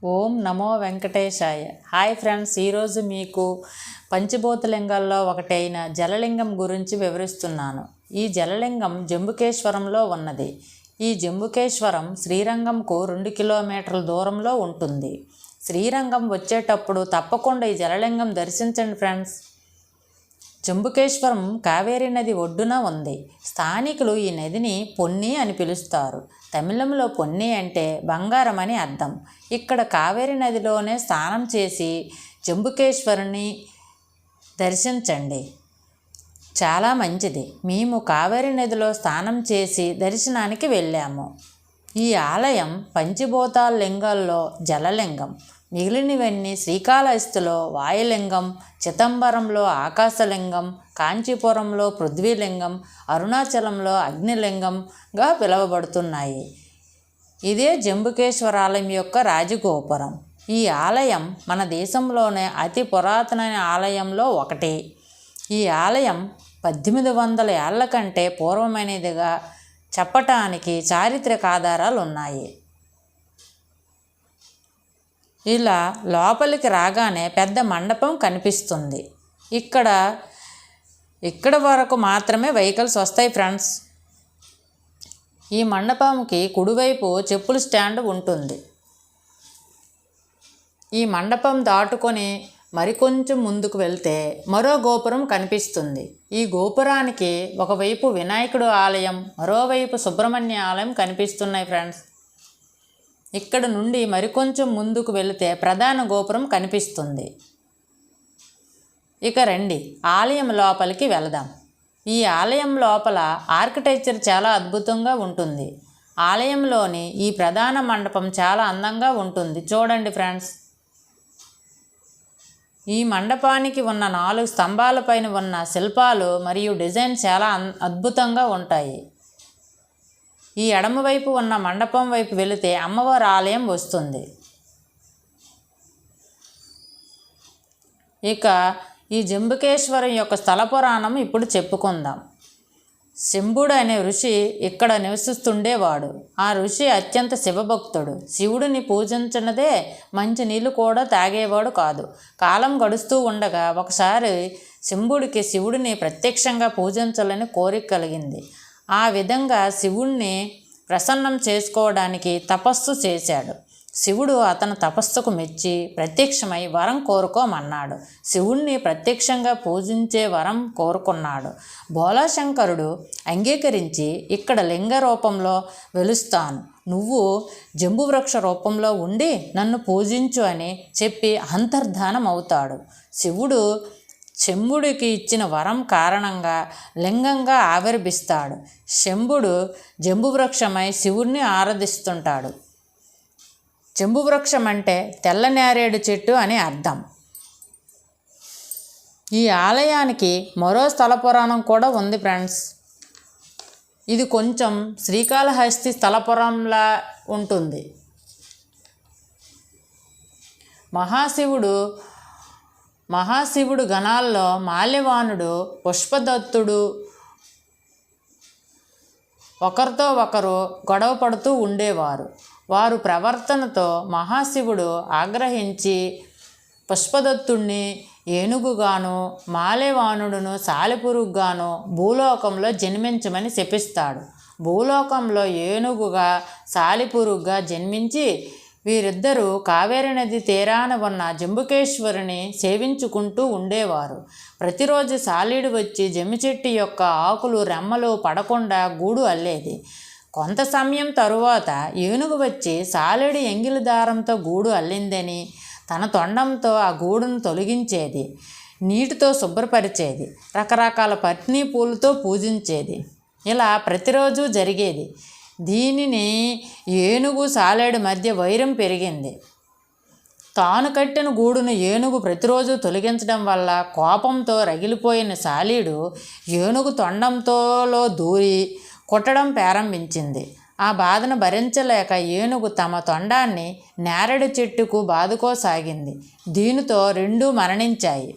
ఓం నమో వెంకటేశాయ. Hi friends, ఈరోజు మీకు పంచభూతలింగాల్లో ఒకటైన జలలింగం గురించి వివరిస్తున్నాను. ఈ జలలింగం జంబుకేశ్వరంలో ఉన్నది. ఈ జంబుకేశ్వరం శ్రీరంగంకు 2 కిలోమీటర్ల దూరంలో ఉంటుంది. శ్రీరంగం వచ్చేటప్పుడు తప్పకుండా ఈ జలలింగం దర్శించండి ఫ్రెండ్స్. జంబుకేశ్వరం కావేరీ నది ఒడ్డున ఉంది. స్థానికులు ఈ నదిని పొన్ని అని పిలుస్తారు. తమిళంలో పొన్ని అంటే బంగారం అని అర్థం. ఇక్కడ కావేరీ నదిలోనే స్నానం చేసి జంబుకేశ్వరుని దర్శించండి, చాలా మంచిది. మేము కావేరీ నదిలో స్నానం చేసి దర్శనానికి వెళ్ళాము. ఈ ఆలయం పంచభూతాల లింగాల్లో జలలింగం. మిగిలినవన్నీ శ్రీకాళహస్తిలో వాయులింగం, చిదంబరంలో ఆకాశలింగం, కాంచీపురంలో పృథ్వీలింగం, అరుణాచలంలో అగ్నిలింగంగా పిలువబడుతున్నాయి. ఇదే జంబుకేశ్వర ఆలయం యొక్క రాజగోపురం. ఈ ఆలయం మన దేశంలోనే అతి పురాతన ఆలయంలో ఒకటి. ఈ ఆలయం 1800 ఏళ్ల కంటే పూర్వమైనదిగా చెప్పటానికి చారిత్రక ఆధారాలు ఉన్నాయి. ఇలా లోపలికి రాగానే పెద్ద మండపం కనిపిస్తుంది. ఇక్కడ వరకు మాత్రమే వెహికల్స్ వస్తాయి ఫ్రెండ్స్. ఈ మండపంకి కుడివైపు చెప్పుల స్టాండ్ ఉంటుంది. ఈ మండపం దాటుకొని మరికొంచెం ముందుకు వెళ్తే మరో గోపురం కనిపిస్తుంది. ఈ గోపురానికి ఒకవైపు వినాయకుడు ఆలయం, మరోవైపు సుబ్రహ్మణ్య ఆలయం కనిపిస్తున్నాయి ఫ్రెండ్స్. ఇక్కడ నుండి మరికొంచెం ముందుకు వెళితే ప్రధాన గోపురం కనిపిస్తుంది. ఇక రండి, ఆలయం లోపలికి వెళదాం. ఈ ఆలయం లోపల ఆర్కిటెక్చర్ చాలా అద్భుతంగా ఉంటుంది. ఆలయంలోని ఈ ప్రధాన మండపం చాలా అందంగా ఉంటుంది. చూడండి ఫ్రెండ్స్, ఈ మండపానికి ఉన్న 4 స్తంభాలపైన ఉన్న శిల్పాలు మరియు డిజైన్ చాలా అద్భుతంగా ఉంటాయి. ఈ ఎడమవైపు ఉన్న మండపం వైపు వెళితే అమ్మవారి ఆలయం వస్తుంది. ఇక ఈ జంబుకేశ్వరం యొక్క స్థల పురాణం ఇప్పుడు చెప్పుకుందాం. శంభుడు అనే ఋషి ఇక్కడ నివసిస్తుండేవాడు. ఆ ఋషి అత్యంత శివభక్తుడు. శివుడిని పూజించినదే మంచి నీళ్ళు కూడా తాగేవాడు కాదు. కాలం గడుస్తూ ఉండగా ఒకసారి శంభుడికి శివుడిని ప్రత్యక్షంగా పూజించాలని కోరిక కలిగింది. ఆ విధంగా శివుణ్ణి ప్రసన్నం చేసుకోవడానికి తపస్సు చేశాడు. శివుడు అతని తపస్సుకు మెచ్చి ప్రత్యక్షమై వరం కోరుకోమన్నాడు. శివుణ్ణి ప్రత్యక్షంగా పూజించే వరం కోరుకున్నాడు. బోలాశంకరుడు అంగీకరించి ఇక్కడ లింగ రూపంలో వెలుస్తాను, నువ్వు జంబువృక్ష రూపంలో ఉండి నన్ను పూజించు అని చెప్పి అంతర్ధానం అవుతాడు. శివుడు శంభుడికి ఇచ్చిన వరం కారణంగా లింగంగా ఆవిర్భిస్తాడు. శంభుడు జంబువృక్షమై శివుణ్ణి ఆరాధిస్తుంటాడు. జంబువృక్షం అంటే తెల్ల నేరేడు చెట్టు అని అర్థం. ఈ ఆలయానికి మరో స్థల పురాణం కూడా ఉంది ఫ్రెండ్స్. ఇది కొంచెం శ్రీకాళహస్తి స్థల పురాణంలా ఉంటుంది. మహాశివుడు గణాల్లో మాల్యవానుడు, పుష్పదత్తుడు ఒకరితో ఒకరు గొడవ పడుతూ ఉండేవారు. వారు ప్రవర్తనతో మహాశివుడు ఆగ్రహించి పుష్పదత్తుడిని ఏనుగుగాను, మాల్యవానుడును సాలెపురుగుగాను భూలోకంలో జన్మించమని శపిస్తాడు. భూలోకంలో ఏనుగుగా, సాలెపురుగుగా జన్మించి వీరిద్దరూ కావేరీ నది తీరాన ఉన్న జంబుకేశ్వరుని సేవించుకుంటూ ఉండేవారు. ప్రతిరోజు సాలీడు వచ్చి జమ్మి చెట్టు యొక్క ఆకులు రెమ్మలు పడకుండా గూడు అల్లేది. కొంత సమయం తరువాత ఏనుగు వచ్చి సాలీడు ఎంగిలి దారంతో గూడు అల్లిందని తన తొండంతో ఆ గూడును తొలగించేది, నీటితో శుభ్రపరిచేది, రకరకాల పత్ని పూలతో పూజించేది. ఇలా ప్రతిరోజు జరిగేది. దీనిని ఏనుగు సాలేడు మధ్య వైరం పెరిగింది. తాను కట్టిన గూడును ఏనుగు ప్రతిరోజు తొలగించడం వల్ల కోపంతో రగిలిపోయిన సాలీడు ఏనుగు తొండంతోలో దూరి కొట్టడం ప్రారంభించింది. ఆ బాధను భరించలేక ఏనుగు తమ తొండాన్ని నేరేడు చెట్టుకు బాదుకోసాగింది. దీనితో రెండూ మరణించాయి.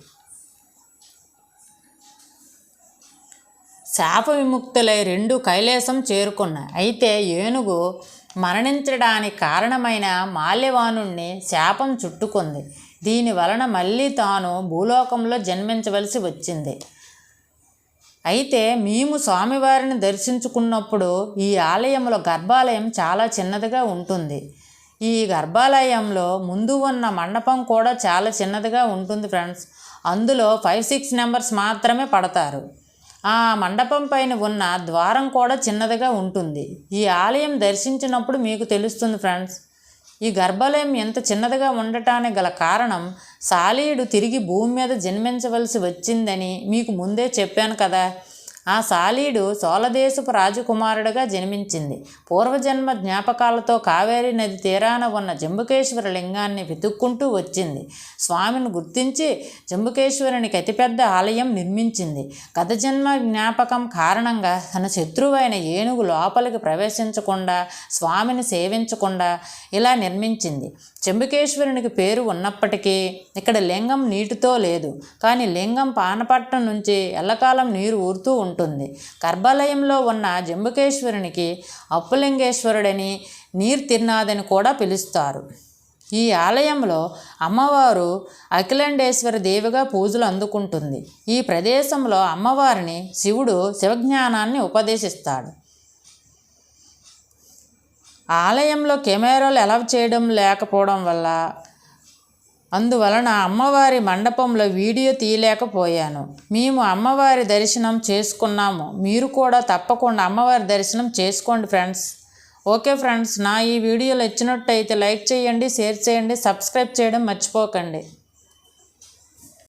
శాప విముక్తులై 2 కైలాసం చేరుకున్నాయి. అయితే ఏనుగు మరణించడానికి కారణమైన మాల్యవానుణ్ణి శాపం చుట్టుకుంది. దీని వలన మళ్ళీ తాను భూలోకంలో జన్మించవలసి వచ్చింది. అయితే మేము స్వామివారిని దర్శించుకున్నప్పుడు ఈ ఆలయంలో గర్భాలయం చాలా చిన్నదిగా ఉంటుంది. ఈ గర్భాలయంలో ముందు ఉన్న మండపం కూడా చాలా చిన్నదిగా ఉంటుంది ఫ్రెండ్స్. అందులో 5-6 నెంబర్స్ మాత్రమే పడతారు. ఆ మండపం పైన ఉన్న ద్వారం కూడా చిన్నదిగా ఉంటుంది. ఈ ఆలయం దర్శించినప్పుడు మీకు తెలుస్తుంది ఫ్రెండ్స్. ఈ గర్భాలయం ఎంత చిన్నదిగా ఉండటానికి గల కారణం సాలీయుడు తిరిగి భూమి మీద జన్మించవలసి వచ్చిందని మీకు ముందే చెప్పాను కదా. ఆ సాలీయుడు సోలదేశపు రాజకుమారుడిగా జన్మించింది. పూర్వజన్మ జ్ఞాపకాలతో కావేరీ నది తీరాన ఉన్న జంబుకేశ్వర లింగాన్ని వెతుక్కుంటూ వచ్చింది. స్వామిని గుర్తించి జంబుకేశ్వరునికి అతిపెద్ద ఆలయం నిర్మించింది. గత జన్మ జ్ఞాపకం కారణంగా తన శత్రువైన ఏనుగు లోపలికి ప్రవేశించకుండా, స్వామిని సేవించకుండా ఇలా నిర్మించింది. జంబుకేశ్వరునికి పేరు ఉన్నప్పటికీ ఇక్కడ లింగం నీటితో లేదు. కానీ లింగం పానపట్నం నుంచి ఎల్లకాలం నీరు ఊరుతూ ఉంటుంది. గర్భాలయంలో ఉన్న జంబుకేశ్వరునికి అప్పులింగేశ్వరుడని, నీరు తిన్నాదని కూడా పిలుస్తారు. ఈ ఆలయంలో అమ్మవారు అఖిలాండేశ్వరి దేవిగా పూజలు అందుకుంటుంది. ఈ ప్రదేశంలో అమ్మవారిని శివుడు శివజ్ఞానాన్ని ఉపదేశిస్తాడు. ఆలయంలో కెమెరాలు అలౌ చేయడం లేకపోవడం వల్ల అందువలన అమ్మవారి మండపంలో వీడియో తీయలేకపోయాను. మేము అమ్మవారి దర్శనం చేసుకున్నాము. మీరు కూడా తప్పకుండా అమ్మవారి దర్శనం చేసుకోండి ఫ్రెండ్స్. ఓకే ఫ్రెండ్స్, నా ఈ వీడియోలు నచ్చినట్టయితే లైక్ చేయండి, షేర్ చేయండి, సబ్స్క్రైబ్ చేయడం మర్చిపోకండి.